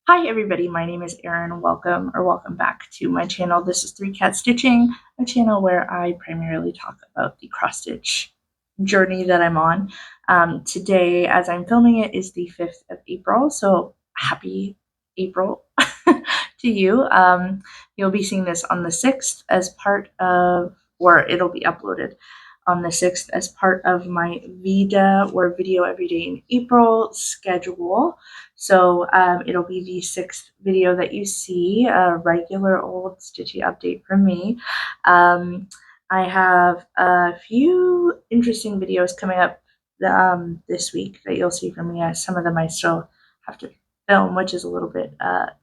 Hi everybody, my name is Erin. Welcome back to my channel. This is 3Cat Stitching, a channel where I primarily talk about the cross stitch journey that I'm on. Today, as I'm filming it, is the 5th of April, so happy April to you. You'll be seeing this on the 6th as part of, or it'll be uploaded on the 6th as part of my VEDA, or Video Every Day in April, schedule. So it'll be the 6th video that you see, a regular old stitchy update from me. I have a few interesting videos coming up this week that you'll see from me. Some of them I still have to film, which is a little bit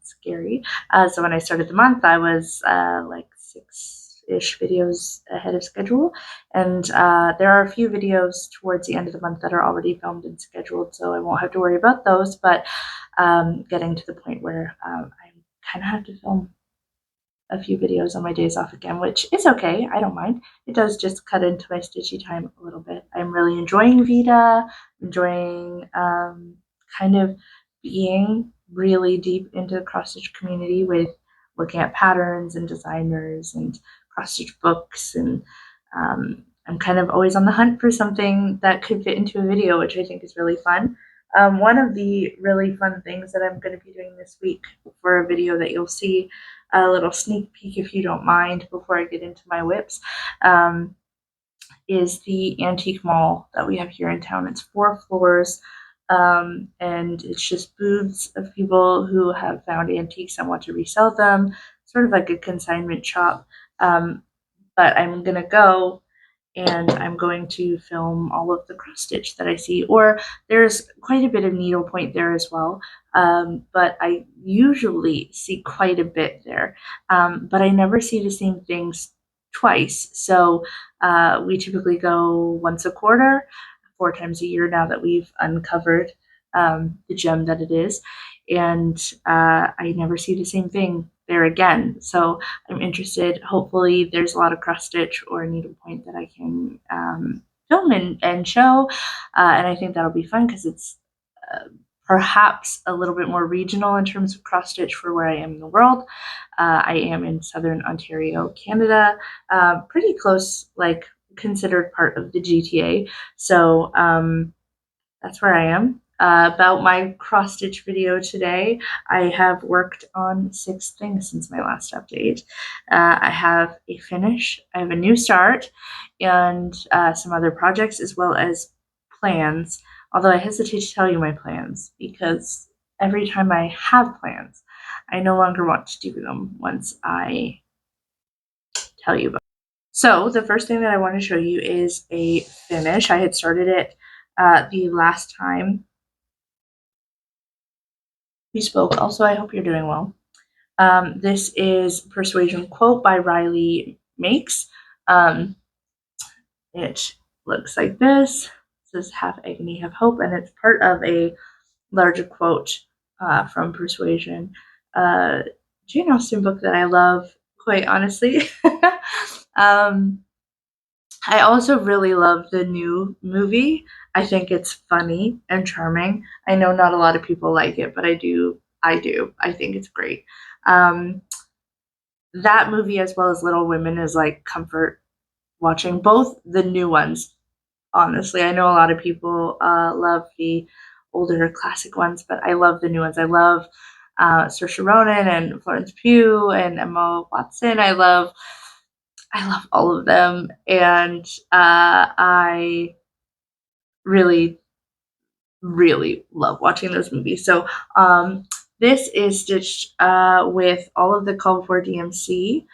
scary. So when I started the month, I was like 6-ish videos ahead of schedule, and there are a few videos towards the end of the month that are already filmed and scheduled, so I won't have to worry about those. But getting to the point where I kind of have to film a few videos on my days off again, which is okay. I don't mind. It does just cut into my stitchy time a little bit. I'm really enjoying VEDA, enjoying kind of being really deep into the cross stitch community with looking at patterns and designers and cross stitch books, and I'm kind of always on the hunt for something that could fit into a video, which I think is really fun. One of the really fun things that I'm going to be doing this week for a video that you'll see, a little sneak peek if you don't mind before I get into my whips, is the antique mall that we have here in town. It's 4 floors, and it's just booths of people who have found antiques and want to resell them, sort of like a consignment shop. But I'm going to go and I'm going to film all of the cross stitch that I see, or there's quite a bit of needlepoint there as well, but I usually see quite a bit there, but I never see the same things twice. So we typically go once a quarter, 4 times a year now that we've uncovered the gem that it is, and I never see the same thing there again. So I'm interested. Hopefully there's a lot of cross stitch or needlepoint that I can film and show, and I think that'll be fun because it's perhaps a little bit more regional in terms of cross stitch for where I am in the world. I am in southern Ontario, Canada, pretty close, like considered part of the GTA. So that's where I am. About my cross stitch video today, I have worked on 6 things since my last update. I have a finish, I have a new start, and some other projects, as well as plans. Although I hesitate to tell you my plans because every time I have plans, I no longer want to do them once I tell you about them. So the first thing that I want to show you is a finish. I had started it the last time we spoke. Also, I hope you're doing well. This is Persuasion Quote by Riley Makes. It looks like this. It says "Have agony, have hope," and it's part of a larger quote from Persuasion. Jane Austen book that I love, quite honestly. I also really love the new movie. I think it's funny and charming. I know not a lot of people like it, but I do. I think it's great. Um, that movie, as well as Little Women, is like comfort watching. Both the new ones, honestly. I know a lot of people love the older classic ones, but I love the new ones. I love Saoirse Ronan and Florence Pugh and Emma Watson. I love all of them, and I really, really love watching those movies. So this is stitched with all of the called for DMC,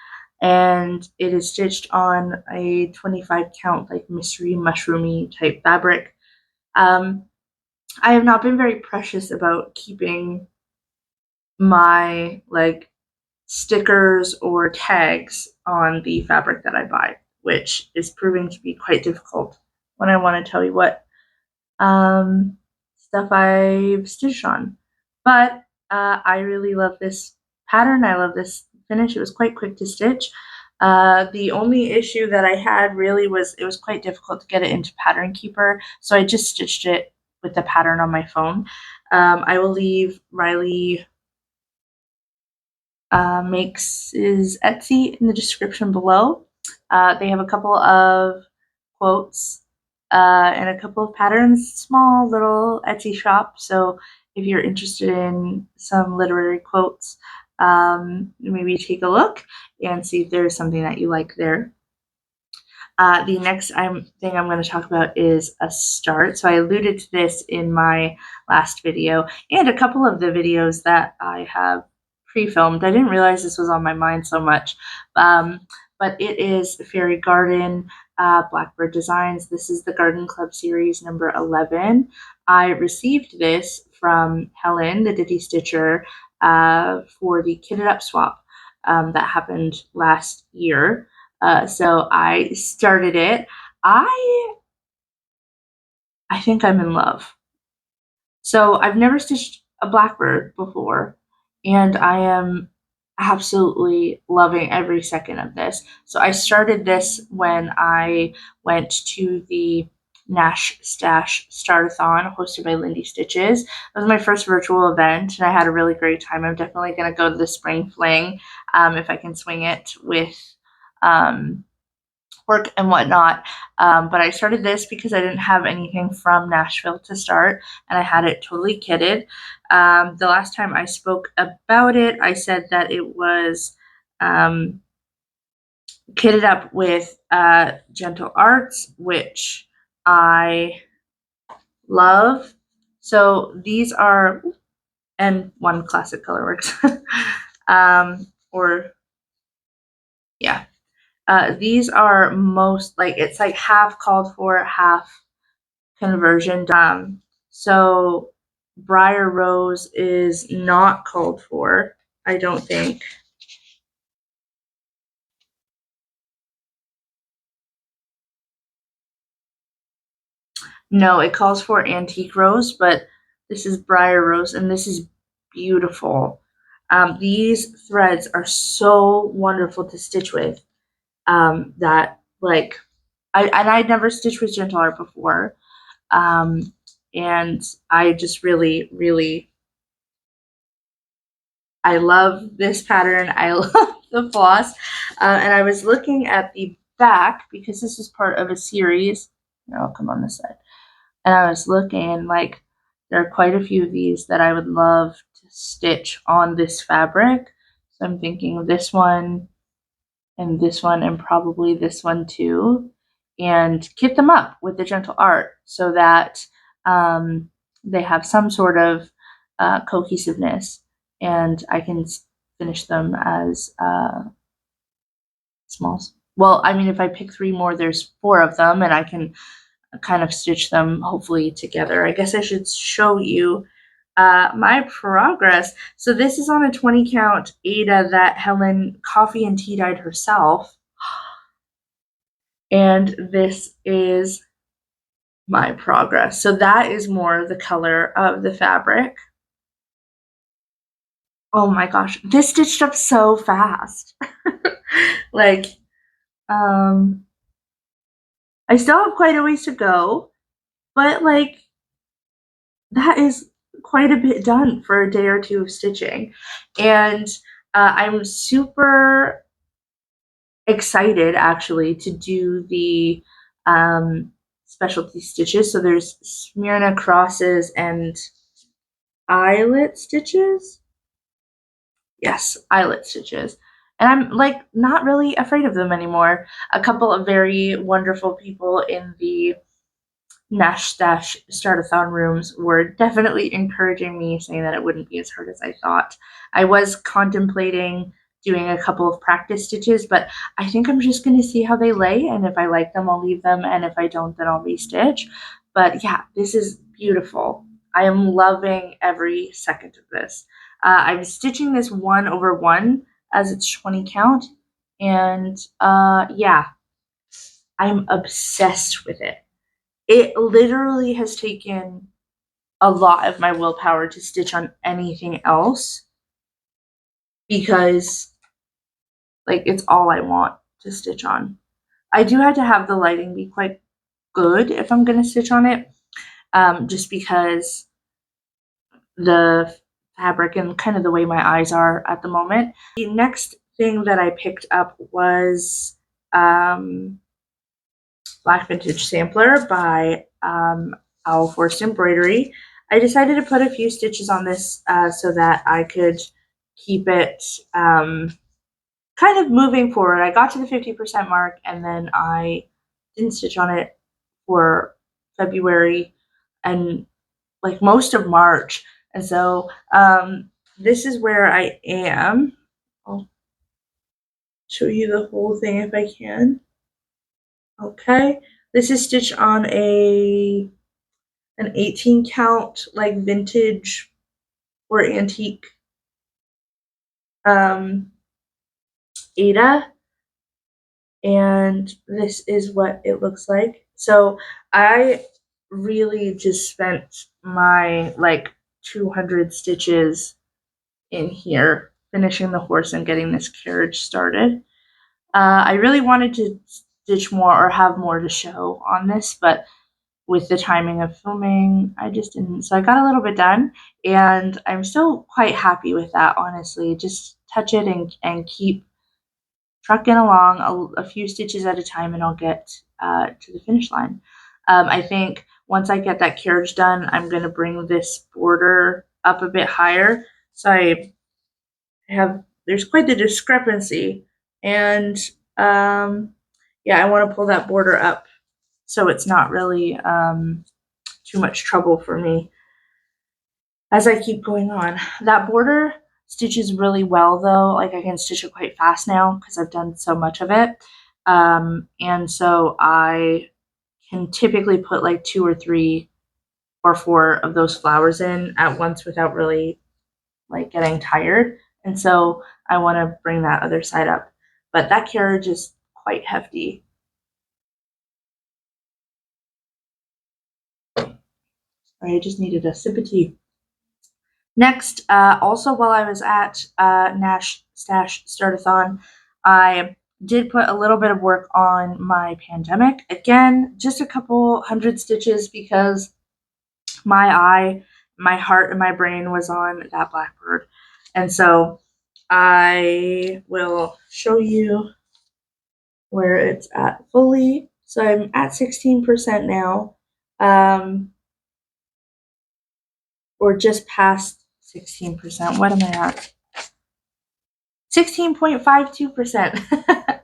and it is stitched on a 25 count, like mystery mushroomy type fabric. I have not been very precious about keeping my like stickers or tags on the fabric that I buy, which is proving to be quite difficult when I want to tell you what stuff I've stitched on. But I really love this pattern. I love this finish. It was quite quick to stitch. The only issue that I had really was it was quite difficult to get it into Pattern Keeper, so I just stitched it with the pattern on my phone. I will leave Riley makes his Etsy in the description below. They have a couple of quotes and a couple of patterns, small little Etsy shop. So if you're interested in some literary quotes, maybe take a look and see if there's something that you like there. The next thing I'm going to talk about is a start. So I alluded to this in my last video and a couple of the videos that I have pre-filmed. I didn't realize this was on my mind so much, but it is Fairy Garden Blackbird Designs. This is the Garden Club series number 11. I received this from Helen, the Ditty Stitcher, for the Kitted Up swap that happened last year. So I started it. I think I'm in love. So I've never stitched a blackbird before, and I am absolutely loving every second of this. So I started this when I went to the Nash Stash Startathon hosted by Lindy Stitches. It was my first virtual event, and I had a really great time. I'm definitely going to go to the Spring Fling if I can swing it with work and whatnot. But I started this because I didn't have anything from Nashville to start, and I had it totally kitted. The last time I spoke about it, I said that it was kitted up with Gentle Arts, which I love. So these are, and one Classic Colorworks, or yeah. These are most like it's like half called for, half conversion. So Briar Rose is not called for, I don't think. No, it calls for Antique Rose, but this is Briar Rose, and this is beautiful. These threads are so wonderful to stitch with. That like I'd never stitched with Gentle Art before. And I just really, really, I love this pattern. I love the floss. And I was looking at the back because this is part of a series. No, I'll come on this side. And I was looking, and like there are quite a few of these that I would love to stitch on this fabric. So I'm thinking of this one and probably this one too, and kit them up with the Gentle Art so that they have some sort of cohesiveness, and I can finish them as smalls. Well, I mean, if I pick 3 more, there's 4 of them, and I can kind of stitch them hopefully together. I guess I should show you my progress. So this is on a 20 count Ada that Helen coffee and tea dyed herself. And this is my progress. So that is more the color of the fabric. Oh my gosh, this stitched up so fast. Like, I still have quite a ways to go, but like, that is quite a bit done for a day or 2 of stitching. And I'm super excited actually to do the specialty stitches. So there's Smyrna crosses and eyelet stitches. Yes, eyelet stitches. And I'm like not really afraid of them anymore. A couple of very wonderful people in the Nash Stash Startathon rooms were definitely encouraging me, saying that it wouldn't be as hard as I thought. I was contemplating doing a couple of practice stitches, but I think I'm just going to see how they lay, and if I like them, I'll leave them, and if I don't, then I'll restitch. But yeah, this is beautiful. I am loving every second of this. I'm stitching this 1/1 as it's 20 count, and yeah, I'm obsessed with it. It literally has taken a lot of my willpower to stitch on anything else because like it's all I want to stitch on. I do have to have the lighting be quite good if I'm going to stitch on it, just because the fabric and kind of the way my eyes are at the moment. The next thing that I picked up was Black Vintage Sampler by Owl Forest Embroidery. I decided to put a few stitches on this so that I could keep it kind of moving forward. I got to the 50% mark and then I didn't stitch on it for February and like most of March. And so this is where I am. I'll show you the whole thing if I can. Okay, this is stitched on an 18 count like vintage or antique VEDA, and this is what it looks like. So I really just spent my like 200 stitches in here finishing the horse and getting this carriage started. I really wanted to stitch more or have more to show on this, but with the timing of filming, I just didn't. So I got a little bit done, and I'm still quite happy with that, honestly. Just touch it and keep trucking along a few stitches at a time, and I'll get to the finish line. I think once I get that carriage done, I'm going to bring this border up a bit higher. So there's quite the discrepancy, and yeah, I want to pull that border up so it's not really too much trouble for me as I keep going on. That border stitches really well though, like I can stitch it quite fast now because I've done so much of it, and so I can typically put like 2 or 3 or 4 of those flowers in at once without really like getting tired. And so I want to bring that other side up, but that carriage is quite hefty. I just needed a sip of tea. Next, also while I was at Nash Stash Startathon, I did put a little bit of work on my pandemic. Again, just a couple hundred stitches because my eye, my heart, and my brain was on that blackbird. And so I will show you where it's at fully. So I'm at 16% now, or just past 16%. What am I at? 16.52%.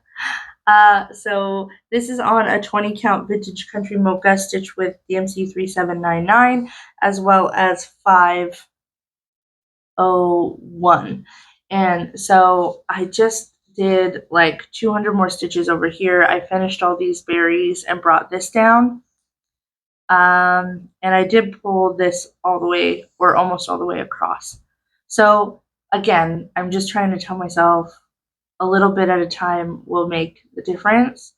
So this is on a 20 count vintage country mocha stitch with DMC 3799 as well as 501. And so I just did like 200 more stitches over here. I finished all these berries and brought this down. And I did pull this all the way or almost all the way across. So again, I'm just trying to tell myself a little bit at a time will make the difference.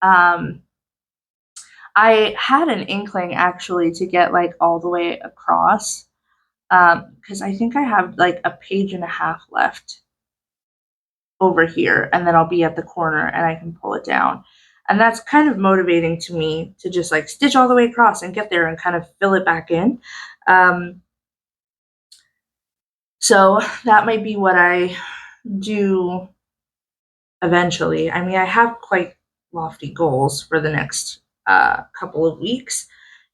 I had an inkling actually to get like all the way across because I think I have like a page and a half left over here, and then I'll be at the corner and I can pull it down. And that's kind of motivating to me to just like stitch all the way across and get there and kind of fill it back in. So that might be what I do eventually. I mean, I have quite lofty goals for the next couple of weeks,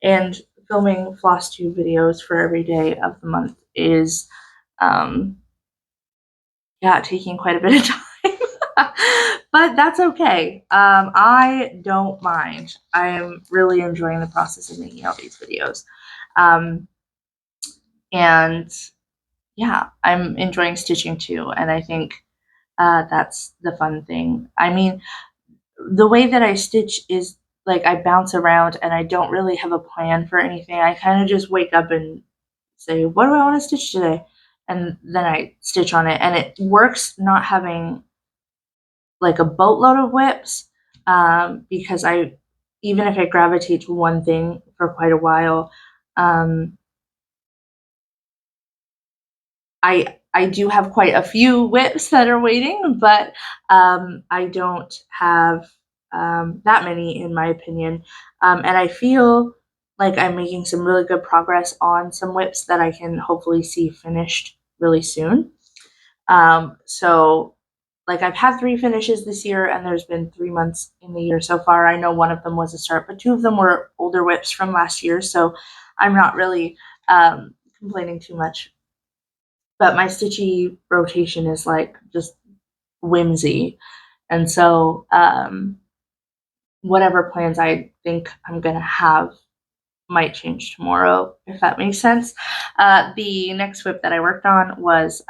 and filming Flosstube videos for every day of the month is taking quite a bit of time. But that's okay. I don't mind. I am really enjoying the process of making all these videos. And yeah, I'm enjoying stitching too. And I think that's the fun thing. I mean, the way that I stitch is like I bounce around and I don't really have a plan for anything. I kind of just wake up and say, what do I want to stitch today? And then I stitch on it. And it works not having like a boatload of whips because even if I gravitate to one thing for quite a while, I do have quite a few whips that are waiting, but I don't have that many in my opinion. And I feel like I'm making some really good progress on some whips that I can hopefully see finished really soon. So like I've had 3 finishes this year, and there's been 3 months in the year so far. I know one of them was a start, but 2 of them were older whips from last year, so I'm not really complaining too much. But my stitchy rotation is like just whimsy, and so whatever plans I think I'm gonna have might change tomorrow, if that makes sense. The next whip that I worked on was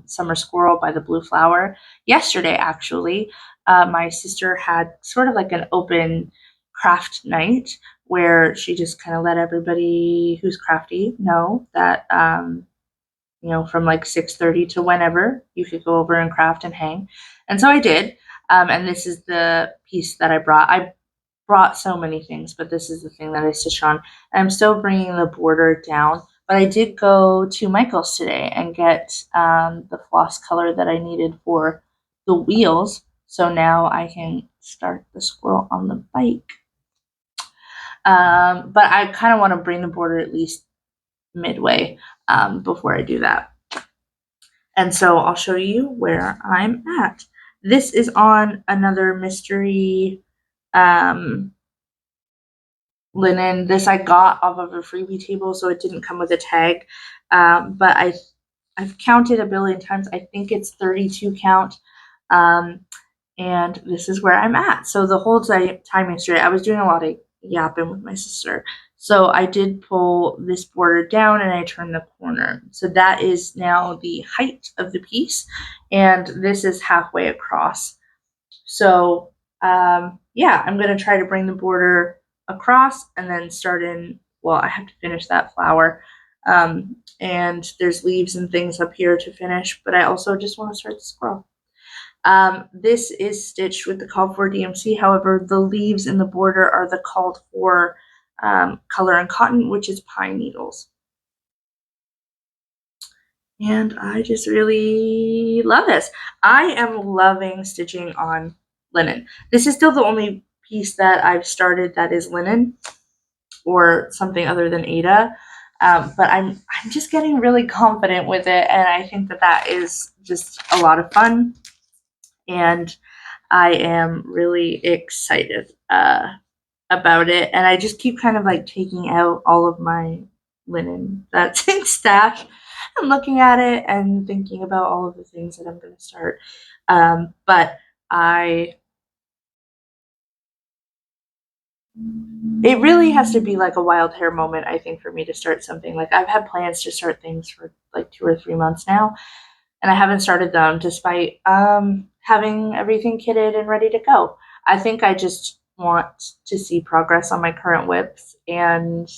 Summer Squirrel by the Blue Flower. Yesterday, actually, my sister had sort of like an open craft night where she just kind of let everybody who's crafty know that, from like 6:30 to whenever you could go over and craft and hang. And so I did. And this is the piece that I brought. I brought so many things, but this is the thing that I stitched on. And I'm still bringing the border down, but I did go to Michael's today and get the floss color that I needed for the wheels. So now I can start the squirrel on the bike. But I kind of want to bring the border at least midway before I do that. And so I'll show you where I'm at. This is on another mystery linen. This I got off of a freebie table, so it didn't come with a tag. But I've counted a billion times. I think it's 32 count. And this is where I'm at. So the whole time yesterday, I was doing a lot of yapping with my sister. So I did pull this border down and I turned the corner. So that is now the height of the piece. And this is halfway across. So yeah, I'm going to try to bring the border across and then start in, well, I have to finish that flower. And there's leaves and things up here to finish, but I also just want to start the squirrel. This is stitched with the called for DMC. However, the leaves in the border are the called for color and cotton, which is pine needles. And I just really love this. I am loving stitching on linen. This is still the only piece that I've started that is linen or something other than VEDA. But I'm just getting really confident with it, and I think that is just a lot of fun. And I am really excited about it. And I just keep kind of like taking out all of my linen that's in stash and looking at it and thinking about all of the things that I'm going to start. But it really has to be like a wild hair moment, I think, for me to start something. Like I've had plans to start things for like 2 or 3 months now, and I haven't started them despite having everything kitted and ready to go. I think I just want to see progress on my current whips and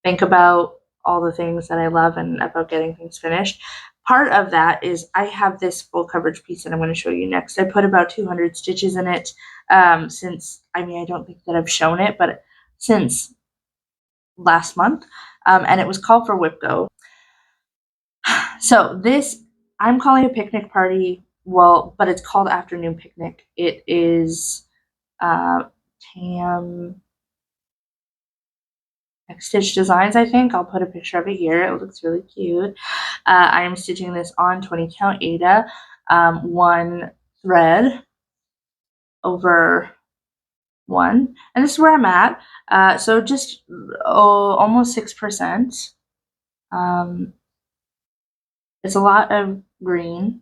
think about all the things that I love and about getting things finished. Part of that is I have this full coverage piece that I'm going to show you next. I put about 200 stitches in it since, I don't think that I've shown it, but since last month. And it was called for Whip Go. So this, I'm calling a picnic party, well, but it's called Afternoon Picnic. It is Tam Stitch Designs, I think. I'll put a picture of it here. It looks really cute. I am stitching this on 20 count VEDA, 1 thread over 1. And this is where I'm at. So just almost 6%. It's a lot of green.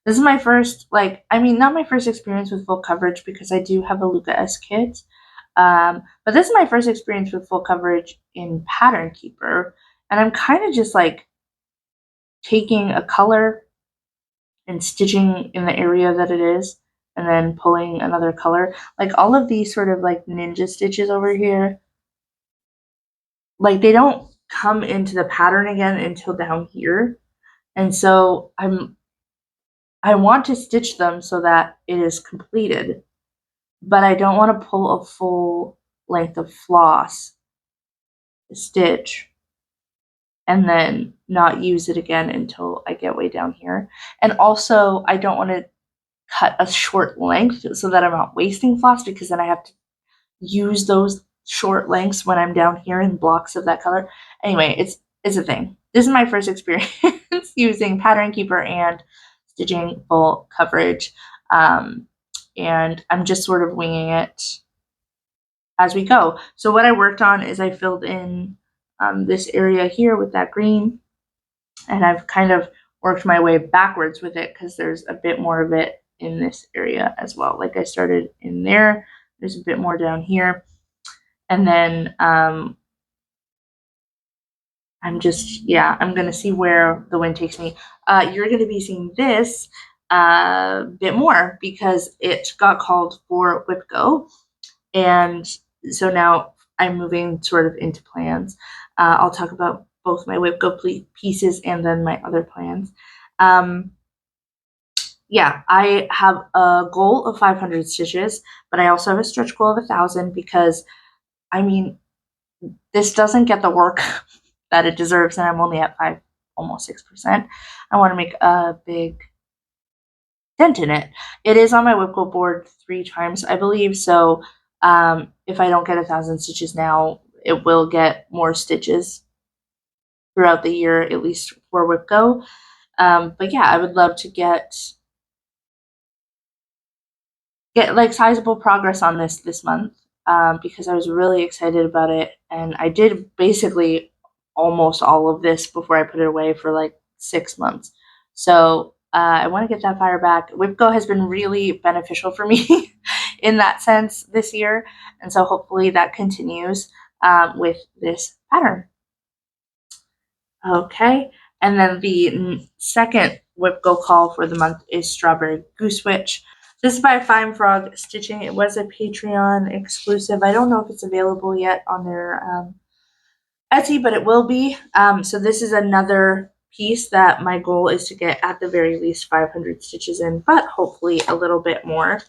This is my first, not my first experience with full coverage because I do have a Luca S kit. But this is my first experience with full coverage in Pattern Keeper. And I'm kind of just like taking a color and stitching in the area that it is, and then pulling another color. Like all of these sort of like ninja stitches over here, like they don't come into the pattern again until down here. And so I want to stitch them so that it is completed, but I don't want to pull a full length of floss to stitch and then not use it again until I get way down here. And also, I don't want to cut a short length so that I'm not wasting floss, because then I have to use those short lengths when I'm down here in blocks of that color. Anyway, it's a thing. This is my first experience using Pattern Keeper and stitching full coverage. And I'm just sort of winging it as we go. So what I worked on is I filled in this area here with that green, and I've kind of worked my way backwards with it because there's a bit more of it in this area as well. Like I started in there, there's a bit more down here, and then I'm gonna see where the wind takes me. You're gonna be seeing this a bit more because it got called for Whip Go, and so now I'm moving sort of into plans. I'll talk about both my Whip Go pieces and then my other plans. Yeah, I have a goal of 500 stitches, but I also have a stretch goal of 1,000 because, I mean, this doesn't get the work that it deserves, and I'm only at almost 6%. I want to make a big dent in it. It is on my Whip Go board 3 times, I believe, so if I don't get 1,000 stitches now, it will get more stitches throughout the year, at least for Whip Go. But yeah, I would love to get like sizable progress on this month because I was really excited about it, and I did basically almost all of this before I put it away for like 6 months. So I want to get that fire back. Whip Go has been really beneficial for me in that sense this year, and so hopefully that continues with this pattern. Okay, and then the second Whip Go call for the month is Strawberry Goose Witch. This is by Fine Frog Stitching. It was a Patreon exclusive. I don't know if it's available yet on their Etsy, but it will be. So this is another piece that my goal is to get at the very least 500 stitches in, but hopefully a little bit more.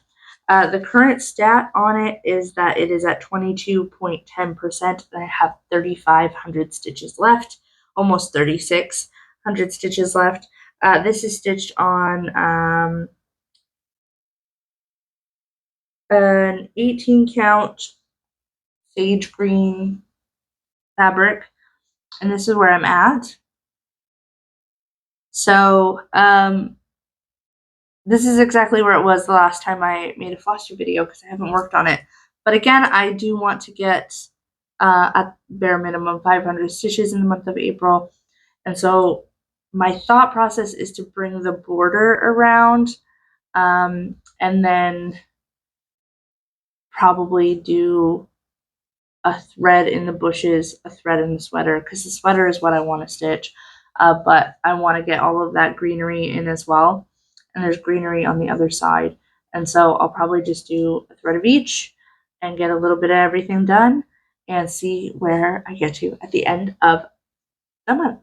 The current stat on it is that it is at 22.10%, and I have 3,500 stitches left, almost 3,600 stitches left. This is stitched on an 18 count sage green fabric, and this is where I'm at. So this is exactly where it was the last time I made a Flosstube video because I haven't worked on it. But again, I do want to get at bare minimum 500 stitches in the month of April. And so my thought process is to bring the border around and then probably do a thread in the bushes, a thread in the sweater, because the sweater is what I want to stitch. But I want to get all of that greenery in as well. And there's greenery on the other side. And so I'll probably just do a thread of each and get a little bit of everything done and see where I get to at the end of the month.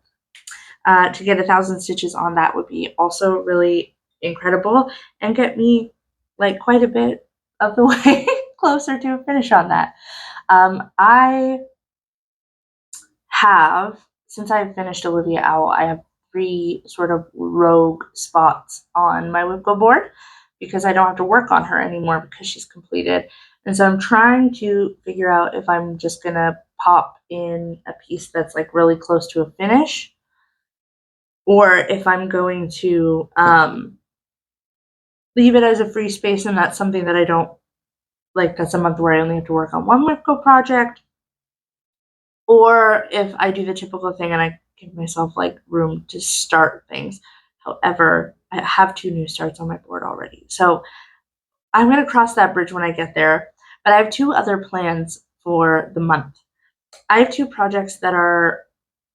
To get 1,000 stitches on that would be also really incredible and get me like quite a bit of the way closer to a finish on that. I have, since I've finished Olivia Owl, I have 3 sort of rogue spots on my Whip Go board because I don't have to work on her anymore because she's completed. And so I'm trying to figure out if I'm just going to pop in a piece that's like really close to a finish, or if I'm going to leave it as a free space, and that's something that I don't like. That's a month where I only have to work on one Whip Go project, or if I do the typical thing and I give myself like room to start things. However, I have 2 new starts on my board already, so I'm going to cross that bridge when I get there. But I have 2 other plans for the month. I have 2 projects that are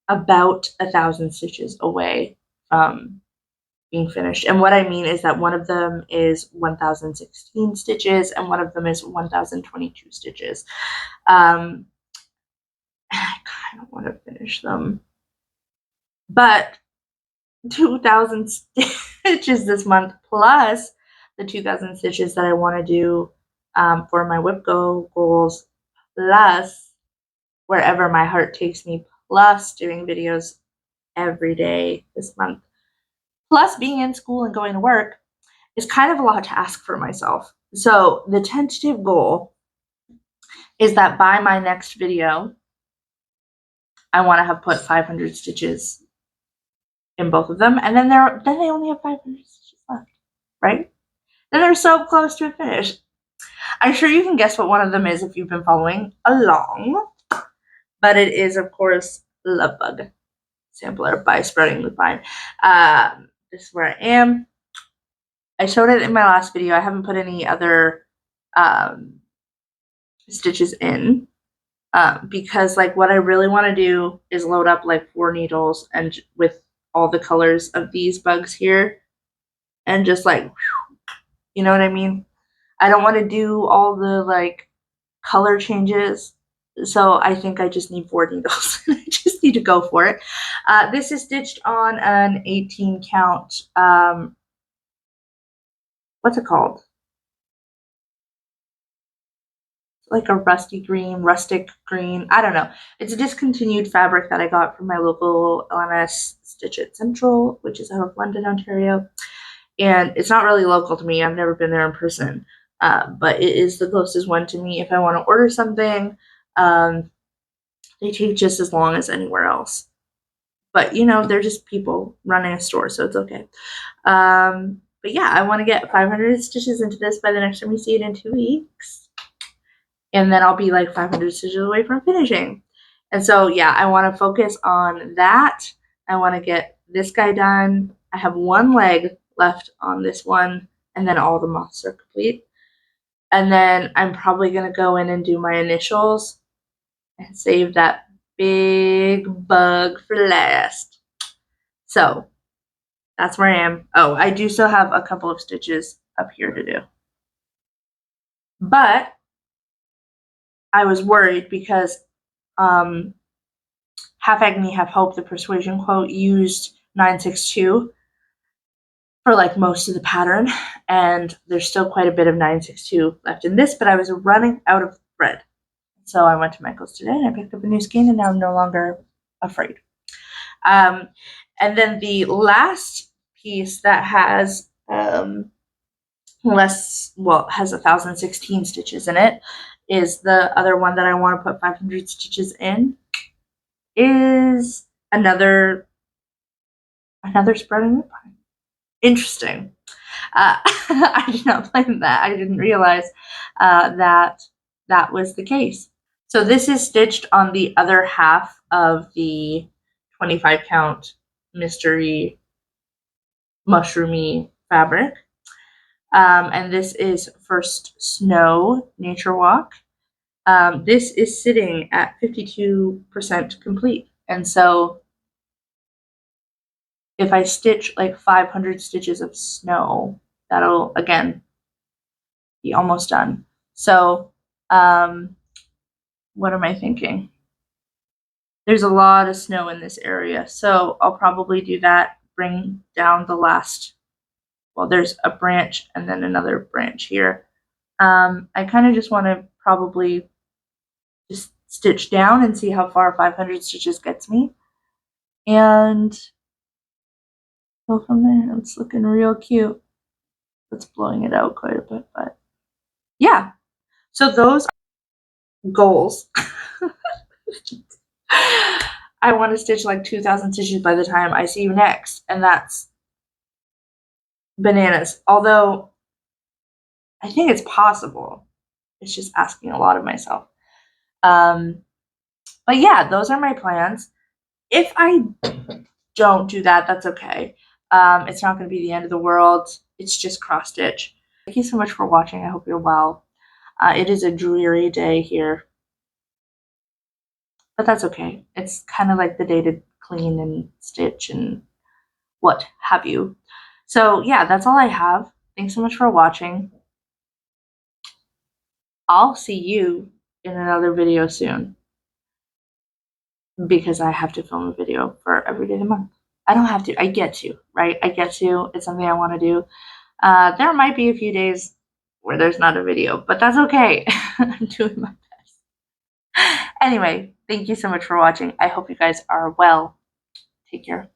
about 1,000 stitches away from being finished. And what I mean is that one of them is 1,016 stitches and one of them is 1,022 stitches. I kind of want to finish them. But 2,000 stitches this month plus the 2,000 stitches that I want to do for my Whip Go goals, plus wherever my heart takes me, plus doing videos every day this month, plus being in school and going to work, is kind of a lot to ask for myself. So the tentative goal is that by my next video, I want to have put 500 stitches in both of them, and then they only have 500 stitches left, right? Then they're so close to a finish. I'm sure you can guess what one of them is if you've been following along, but it is, of course, Love Bug Sampler by Spreading the Vine. This is where I am. I showed it in my last video. I haven't put any other stitches in because like what I really want to do is load up like 4 needles and with all the colors of these bugs here and just like, you know what I mean? I don't want to do all the like color changes. So I think I just need 4 needles. I just need to go for it. This is stitched on an 18 count, what's it called? Like a rustic green. I don't know. It's a discontinued fabric that I got from my local LMS Stitch It Central, which is out of London, Ontario. And it's not really local to me. I've never been there in person. But it is the closest one to me if I want to order something. They take just as long as anywhere else. But, you know, they're just people running a store, so it's okay. But yeah, I want to get 500 stitches into this by the next time we see it in 2 weeks. And then I'll be like 500 stitches away from finishing. And so, yeah, I want to focus on that. I want to get this guy done. I have 1 leg left on this one, and then all the moths are complete. And then I'm probably going to go in and do my initials and save that big bug for last. So that's where I am. Oh, I do still have a couple of stitches up here to do. But I was worried because Half Agony, Half Hope, the persuasion quote, used 962 for like most of the pattern, and there's still quite a bit of 962 left in this, but I was running out of thread. So I went to Michael's today and I picked up a new skein, and now I'm no longer afraid. And then the last piece that has has 1,016 stitches in it is the other one that I want to put 500 stitches in, is another Spreading the Vine. Interesting. I did not plan that. I didn't realize that was the case. So this is stitched on the other half of the 25 count mystery mushroomy fabric. And this is First Snow Nature Walk. This is sitting at 52% complete. And so if I stitch like 500 stitches of snow, that'll, again, be almost done. So what am I thinking? There's a lot of snow in this area, so I'll probably do that, bring down the last, well, there's a branch and then another branch here. I kind of just want to probably just stitch down and see how far 500 stitches gets me, and go from there. It's looking real cute. It's blowing it out quite a bit, but yeah. So those are goals. I want to stitch like 2,000 stitches by the time I see you next, and that's bananas. Although I think it's possible. It's just asking a lot of myself. But yeah, those are my plans. If I don't do that, that's okay. It's not going to be the end of the world. It's just cross stitch. Thank you so much for watching. I hope you're well. It is a dreary day here, but that's okay. It's kind of like the day to clean and stitch and what have you. So yeah, that's all I have. Thanks so much for watching. I'll see you in another video soon, because I have to film a video for every day of the month. I don't have to. I get to, right? I get to. It's something I want to do. There might be a few days where there's not a video, but that's okay. I'm doing my best. Anyway, thank you so much for watching. I hope you guys are well. Take care.